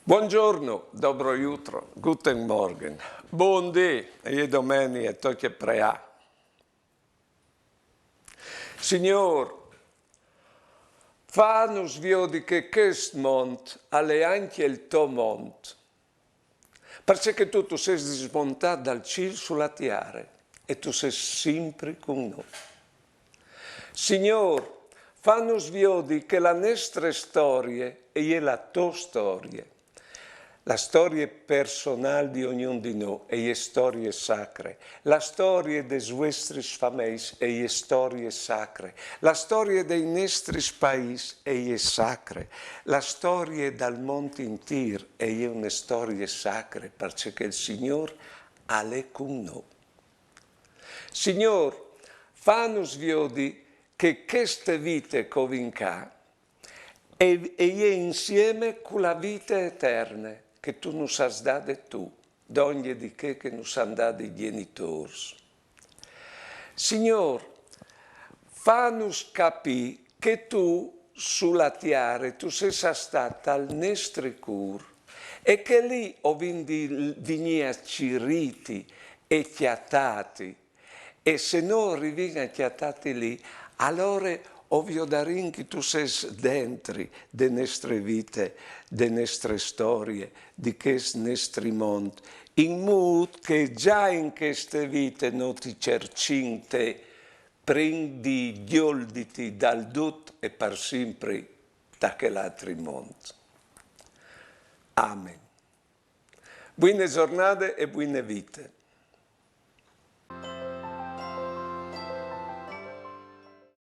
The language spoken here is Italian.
Buongiorno, dobro jutro, guten Morgen, buondì, e domani e tocche prea. Signor, fa-nos viodi che quest mont alle anche il tuo mont, perché tu sei smontato dal cielo sulla tiare e tu sei sempre con noi. Signor, fa-nos viodi che la nostra storia è la tua storia. La storia personale di ognuno di noi è storia sacra. La storia dei vostri famiglie è storia sacra. La storia dei nostri paesi è sacra. La storia del mondo intero è una storia sacra perché il Signore è con noi. Signore, fa-nos vedere che questa vita che vinca è insieme con la vita eterna che tu nos has dato tu, d'ogni di che nos han dato i genitori. Signore, fa-nos capire che tu sulla terra, tu sei stato al nostro cuore e che lì ho venuto ciriti e chiattati. E se non riviene chiattati lì, allora ovvio darin che tu sei dentro delle nostre vite, delle nostre storie, di questo nostro mondo, in modo che già in queste vite non ti cercinte, prendi gli olditi dal tutto e per sempre da quell'altro mondo. Amen. Buone giornate e buone vite.